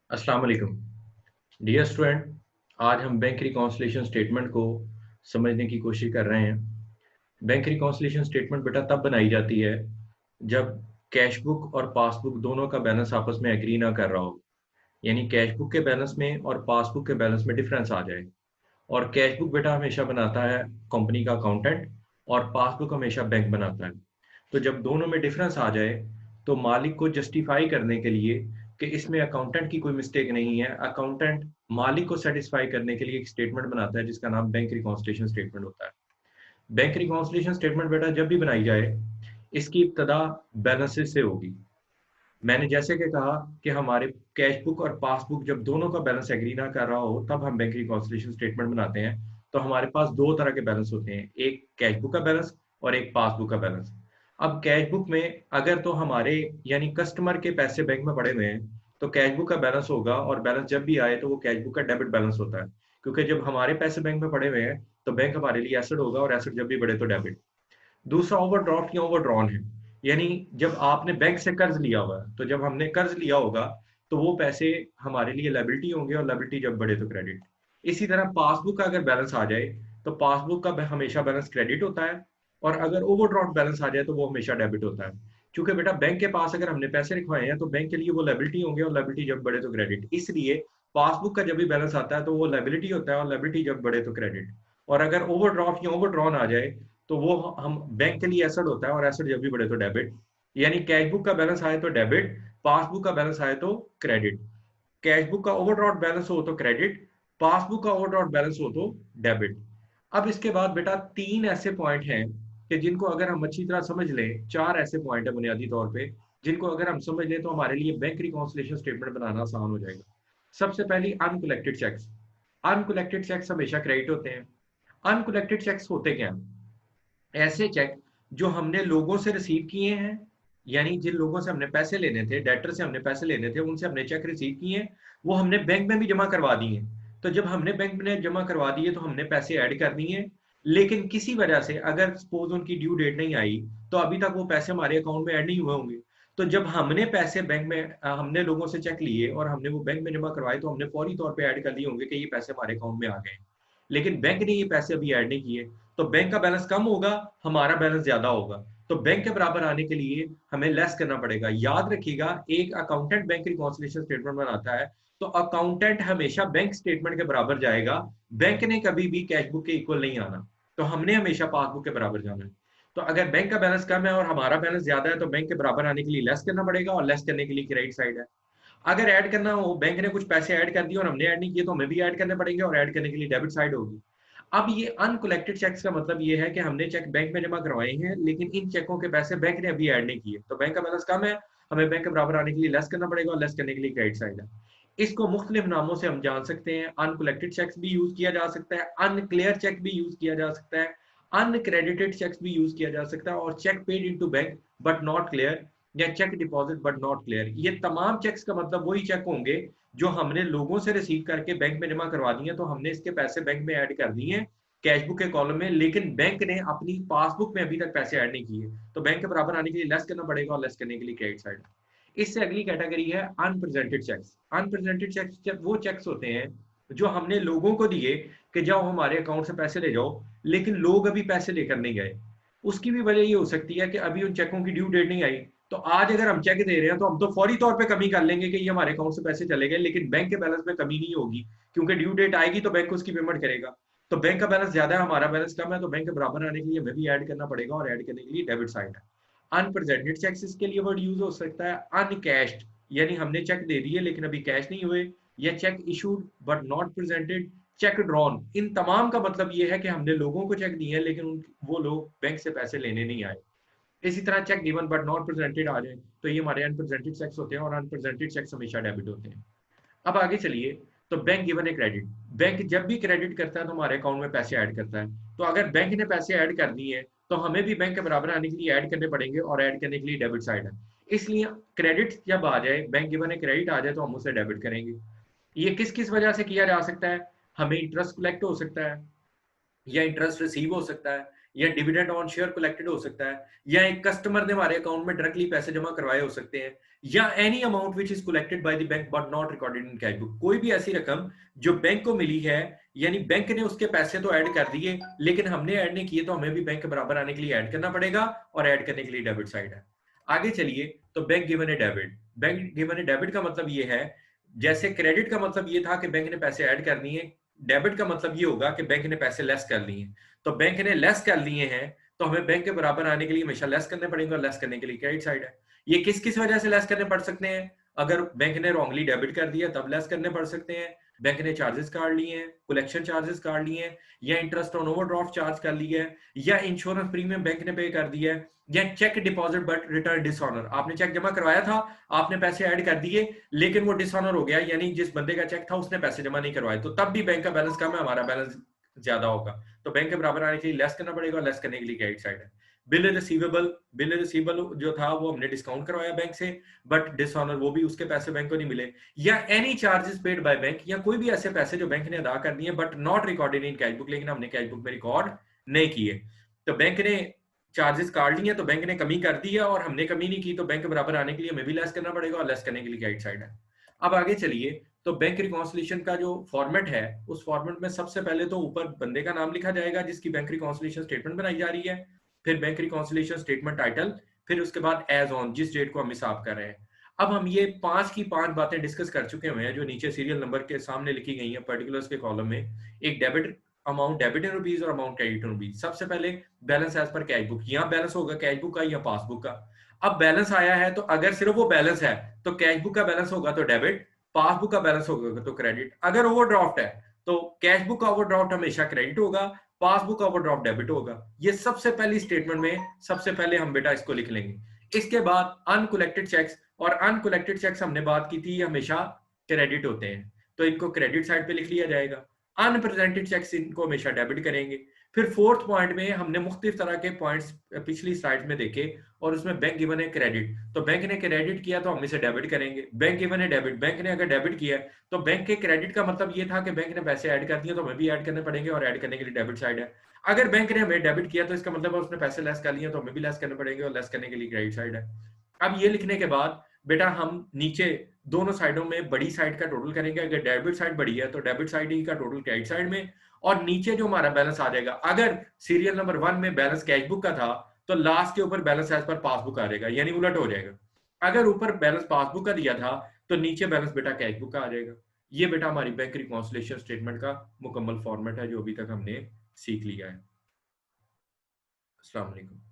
अस्सलाम वालेकुम dear student. आज हम बैंक रिकॉन्सिलिएशन स्टेटमेंट को समझने की कोशिश कर रहे हैं। बैंक रिकॉन्सिलिएशन स्टेटमेंट बेटा तब बनाई जाती है जब कैश बुक और पासबुक दोनों का बैलेंस आपस में एग्री ना कर रहा हो, यानी कैश बुक के बैलेंस में और पासबुक के बैलेंस में डिफरेंस आ जाए। और कैश बुक बेटा हमेशा बनाता है कंपनी का अकाउंटेंट और पासबुक हमेशा बैंक बनाता है। तो जब दोनों में डिफरेंस आ जाए तो मालिक को जस्टिफाई करने के लिए कि इसमें अकाउंटेंट की कोई मिस्टेक नहीं है, अकाउंटेंट मालिक को सेटिस्फाई करने के लिए एक स्टेटमेंट बनाता है जिसका नाम बैंक रिकॉन्सिलिएशन स्टेटमेंट होता है। बैंक रिकॉन्सिलिएशन स्टेटमेंट बेटा जब भी बनाई जाए इसकी इब्तदा बैलेंसेस से होगी। मैंने जैसे कि कहा कि हमारे कैश बुक और पासबुक जब दोनों का बैलेंस एग्री ना कर रहा हो तब हम बैंक रिकॉन्सिलिएशन स्टेटमेंट बनाते हैं। तो हमारे पास दो तरह के बैलेंस होते हैं, एक कैश बुक का बैलेंस और एक पासबुक का बैलेंस। अब कैश बुक में अगर तो हमारे यानी कस्टमर के पैसे बैंक में पड़े हुए हैं तो कैश बुक का बैलेंस होगा, और बैलेंस जब भी आए तो वो कैश बुक का डेबिट बैलेंस होता है, क्योंकि जब हमारे पैसे बैंक में पड़े हुए हैं तो बैंक हमारे लिए एसेट होगा और एसेट जब भी बढ़े तो डेबिट। दूसरा ओवरड्राफ्ट या ओवरड्रॉन है, यानी जब आपने बैंक से कर्ज लिया हुआ है तो जब हमने कर्ज लिया होगा तो वो पैसे हमारे लिए लायबिलिटी होंगे और लायबिलिटी जब बढ़े तो क्रेडिट। इसी तरह पासबुक का अगर बैलेंस आ जाए तो पासबुक का हमेशा बैलेंस क्रेडिट होता है, और अगर ओवरड्राफ्ट बैलेंस आ जाए तो वो हमेशा डेबिट होता है। क्योंकि बेटा बैंक के पास अगर हमने पैसे रखवाए हैं तो बैंक के लिए वो लायबिलिटी होंगे और लायबिलिटी जब बढ़े तो क्रेडिट, इसलिए पासबुक का जब भी बैलेंस आता है तो वो लायबिलिटी होता है और लायबिलिटी जब बढ़े तो क्रेडिट। और अगर ओवरड्राफ्ट या ओवरड्रॉन आ जाए तो वो हम बैंक के लिए एसेट होता है और एसेट जब भी बढ़े तो डेबिट। यानी कैश बुक का बैलेंस आए तो डेबिट, पासबुक का बैलेंस आए तो क्रेडिट। कैश बुक का ओवरड्राफ्ट बैलेंस हो तो क्रेडिट, पासबुक का ओवरड्राफ्ट बैलेंस हो तो डेबिट। अब इसके बाद बेटा तीन ऐसे पॉइंट हैं कि जिनको अगर हम अच्छी तरह समझ लें, चार ऐसे पॉइंट है बुनियादी तौर पे जिनको अगर हम समझ लें तो हमारे लिए बैंक रिकॉन्सिलिएशन स्टेटमेंट बनाना आसान हो जाएगा। सबसे पहली अनकलेक्टेड चेक्स। अनकलेक्टेड चेक्स हमेशा क्रेडिट होते हैं। अनकलेक्टेड चेक्स होते क्या हैं? ऐसे चेक जो हमने लोगों से रिसीव किए हैं, यानी जिन लोगों से हमने पैसे लेने थे, डेटर से हमने पैसे लेने थे, उनसे हमने चेक रिसीव किए हैं, वो हमने बैंक में भी जमा करवा दिए हैं। तो जब हमने बैंक में जमा करवा दिए तो हमने पैसे ऐड कर दिए हैं, लेकिन किसी वजह से अगर सपोज उनकी ड्यू डेट नहीं आई तो अभी तक वो पैसे हमारे अकाउंट में ऐड नहीं हुए होंगे। तो जब हमने पैसे बैंक में हमने लोगों से चेक लिए और हमने वो बैंक में जमा करवाए तो हमने फौरी तौर पे ऐड कर दिए होंगे कि ये पैसे हमारे अकाउंट में आ गए। लेकिन बैंक ने ये पैसे अभी ऐड नहीं किए, तो बैंक का बैलेंस कम होगा, हमारा बैलेंस ज्यादा होगा। तो बैंक के बराबर आने के लिए हमें लेस करना पड़ेगा। याद रखिएगा, एक अकाउंटेंट बैंक रिकॉन्सिलिएशन स्टेटमेंट बनाता है तो अकाउंटेंट हमेशा बैंक स्टेटमेंट के बराबर जाएगा। बैंक ने कभी भी कैश बुक के इक्वल नहीं आना, तो हमने हमेशा पासबुक के बराबर जाना है। तो अगर बैंक का बैलेंस कम है और हमारा बैलेंस ज्यादा है तो बैंक के बराबर आने के लिए लेस करना पड़ेगा, और लेस करने के लिए क्रेडिट साइड है। अगर ऐड करना हो, बैंक ने कुछ पैसे ऐड कर दिए और हमने ऐड नहीं किए तो हमें भी ऐड करने पड़ेंगे, और ऐड करने के लिए डेबिट साइड होगी। अब ये अनकलेक्टेड चेक्स का मतलब ये है कि हमने चेक बैंक में जमा करवाए हैं लेकिन इन चेकों के पैसे बैंक ने अभी ऐड नहीं किए, तो बैंक का बैलेंस कम है, हमें बैंक के बराबर आने के लिए लेस करना पड़ेगा, और लेस करने के लिए क्रेडिट साइड है। इसको मुख्तलिफ नामों से हम जान सकते हैं। अनकलेक्टेड चेक्स भी यूज किया जा सकता है, अनक्लियर चेक भी यूज किया जा सकता है, अनक्रेडिटेड चेक्स भी यूज किया जा सकता है, और cheque paid into bank but not clear, या cheque deposit but not clear. ये तमाम चेक्स का मतलब वही चेक होंगे जो हमने लोगों से रिसीव करके बैंक में जमा करवा दिए, तो हमने इसके पैसे बैंक में ऐड कर दिए हैं कैश बुक के कॉलम में, लेकिन बैंक ने अपनी पासबुक में अभी तक पैसे ऐड नहीं किए, तो बैंक के बराबर आने के लिए लेस करना पड़ेगा, और लेस करने के लिए क्रेडिट साइड। इससे अगली कैटेगरी है अनप्रेजेंटेड चेक्स। अनप्रेजेंटेड चेक्स वो चेक्स होते हैं जो हमने लोगों को दिए कि जाओ हमारे अकाउंट से पैसे ले जाओ, लेकिन लोग अभी पैसे लेकर नहीं गए। उसकी भी वजह ये हो सकती है कि अभी उन चेकों की ड्यू डेट नहीं आई, तो आज अगर हम चेक दे रहे हैं तो हम तो फौरी तौर पे कमी कर लेंगे कि ये हमारे अकाउंट से पैसे चले गए, लेकिन बैंक के बैलेंस में कमी नहीं होगी, क्योंकि ड्यू डेट आएगी तो बैंक उसकी पेमेंट करेगा। तो बैंक का बैलेंस ज्यादा है, हमारा बैलेंस कम है, तो बैंक के बराबर आने के लिए हमें भी ऐड करना पड़ेगा, और ऐड करने के लिए डेबिट साइड है। अनप्रेजेंटेड चेक्स इसके लिए वर्ड यूज हो सकता है अनकैश्ड, यानी हमने चेक दे दिए लेकिन अभी कैश नहीं हुए, या cheque issued but not presented, cheque drawn. इन तमाम का मतलब ये है कि हमने लोगों को चेक दिए हैं लेकिन वो लोग बैंक से पैसे लेने नहीं आए। इसी तरह cheque given but not presented आ जाए तो ये हमारे अनप्रेजेंटेड चेक्स होते हैं, और अनप्रेजेंटेड चेक्स हमेशा डेबिट होते हैं। अब आगे चलिए, तो बैंक गिवन है क्रेडिट। बैंक जब भी क्रेडिट करता है तो हमारे अकाउंट में पैसे ऐड करता है, तो अगर बैंक ने पैसे ऐड कर दिए तो हमें भी बैंक के बराबर आने के लिए ऐड करने पड़ेंगे, और ऐड करने के लिए डेबिट साइड है। इसलिए क्रेडिट जब आ जाए, बैंक गिवन है क्रेडिट आ जाए तो हम उसे डेबिट करेंगे। ये किस किस वजह से किया जा सकता है? हमें इंटरेस्ट कलेक्ट हो सकता है, या इंटरेस्ट रिसीव हो सकता है, या डिविडेंड ऑन शेयर कलेक्टेड हो सकता है, या एक कस्टमर ने हमारे अकाउंट में डायरेक्टली पैसे जमा करवाए हो सकते हैं, या any amount which is collected by the bank but not recorded in cash book. कोई भी ऐसी रकम जो बैंक को मिली है, यानी बैंक ने उसके पैसे तो ऐड कर दिए लेकिन हमने ऐड नहीं किए, तो हमें भी बैंक के बराबर आने के लिए ऐड करना पड़ेगा, और ऐड करने के लिए डेबिट साइड है। आगे चलिए, तो बैंक गिवन ए डेबिट। बैंक गिवन ए डेबिट का मतलब ये है, जैसे क्रेडिट का मतलब ये था कि बैंक ने पैसे ऐड कर दिए, डेबिट का मतलब ये होगा कि बैंक ने पैसे लेस कर लिए। तो बैंक ने लेस कर लिए हैं, तो हमें बैंक के बराबर आने के लिए हमेशा लेस करने पड़ेंगे, और लेस करने के लिए क्रेडिट साइड है। ये किस किस वजह से लेस करने पड़ सकते हैं? अगर बैंक ने रॉन्गली डेबिट कर दिया तब लेस करने पड़ सकते हैं, बैंक ने चार्जेस काट लिए हैं, कलेक्शन चार्जेस काट लिए हैं, या इंटरेस्ट ऑन ओवरड्राफ्ट चार्ज कर लिया है, या इंश्योरेंस प्रीमियम बैंक ने पे कर दिया है, या cheque deposit but return dishonour. आपने चेक जमा करवाया था, आपने पैसे ऐड कर दिए, लेकिन वो डिसऑनर हो गया, यानी जिस बंदे का चेक था उसने पैसे जमा नहीं करवाए, तो तब भी बैंक का बैलेंस कम है, हमारा बैलेंस ज्यादा होगा, तो बैंक के बराबर आने के लिए लेस करना पड़ेगा, और लेस करने के लिए क्रेडिट साइड है। बिल रिसीवेबल जो था वो हमने डिस्काउंट करवाया बैंक से, बट डिसऑनर वो भी उसके पैसे बैंक को नहीं मिले, या any charges paid by bank, या कोई भी ऐसे पैसे जो बैंक ने अदा कर दिए but not recorded in cash book, लेकिन हमने कैश बुक में रिकॉर्ड नहीं किए। तो बैंक ने चार्जेस काट लिए, तो बैंक ने कमी कर दी है, और हमने कमी नहीं की, तो बैंक के बराबर आने के लिए हमें भी लेस करना पड़ेगा, और लेस करने के लिए क्रेडिट साइड है। अब आगे चलिए, तो बैंक रिकॉन्सिलिएशन का जो फॉर्मेट है, उस फॉर्मेट में सबसे पहले तो ऊपर बंदे का नाम लिखा जाएगा जिसकी बैंक रिकॉन्सिलिएशन स्टेटमेंट बनाई जा रही है, फिर बैंक रिकॉन्सिलिएशन स्टेटमेंट टाइटल, फिर उसके बाद एज ऑन, जिस डेट को हम हिसाब कर रहे हैं। अब हम ये 5 की 5 बातें डिस्कस कर चुके हुए हैं, जो नीचे सीरियल नंबर के सामने लिखी गई हैं पर्टिकुलर्स के कॉलम में। एक debit amount debit in rupees और अमाउंट क्रेडिट इन रुपीज। सबसे पहले balance as per cash book, यहाँ बैलेंस होगा कैश बुक का या पासबुक का। अब बैलेंस आया है, तो अगर सिर्फ वो बैलेंस है तो कैश बुक का बैलेंस होगा तो डेबिट, पासबुक का बैलेंस होगा तो क्रेडिट। अगर ओवरड्राफ्ट है तो कैश बुक का ओवरड्राफ्ट हमेशा क्रेडिट होगा, पासबुक का ओवरड्राफ्ट डेबिट होगा। ये सबसे पहली स्टेटमेंट में सबसे पहले हम बेटा इसको लिख लेंगे। इसके बाद अनकलेक्टेड चेक्स, और अनकलेक्टेड चेक्स हमने बात की थी हमेशा क्रेडिट होते हैं, तो इनको क्रेडिट साइड पे लिख लिया जाएगा। अनप्रेजेंटेड चेक्स इनको हमेशा डेबिट करेंगे। फिर फोर्थ पॉइंट में हमने मुख्तलिफ तरह के पॉइंट्स पिछली स्लाइड में देखे, और उसमें बैंक गिवन है क्रेडिट, तो बैंक ने क्रेडिट किया तो हम इसे डेबिट करेंगे। बैंक गिवन है डेबिट, बैंक ने अगर डेबिट किया तो बैंक के क्रेडिट का मतलब ये था कि बैंक ने पैसे ऐड कर दिए, तो हमें भी ऐड करने पड़ेंगे, और ऐड करने के लिए डेबिट साइड है। अगर बैंक ने हमें डेबिट किया तो इसका मतलब है उसने पैसे लेस कर लिए, तो हमें भी लेस करने पड़ेंगे, और लेस करने के लिए क्रेडिट साइड है। अब ये लिखने के बाद बेटा हम नीचे दोनों साइडों में बड़ी साइड का टोटल करेंगे। अगर डेबिट साइड बड़ी है तो डेबिट साइड ही का टोटल क्रेडिट साइड में, और नीचे जो हमारा बैलेंस आ जाएगा, अगर सीरियल नंबर 1 में बैलेंस कैश बुक का था तो लास्ट के ऊपर बैलेंस एज पर पासबुक आ जाएगा, यानी उलट हो जाएगा। अगर ऊपर बैलेंस पासबुक का दिया था तो नीचे बैलेंस बेटा कैश बुक का आ जाएगा। ये बेटा हमारी बैंक रिकॉन्सिलिएशन स्टेटमेंट का मुकम्मल फॉर्मेट है जो अभी तक हमने सीख लिया है। अस्सलाम वालेकुम।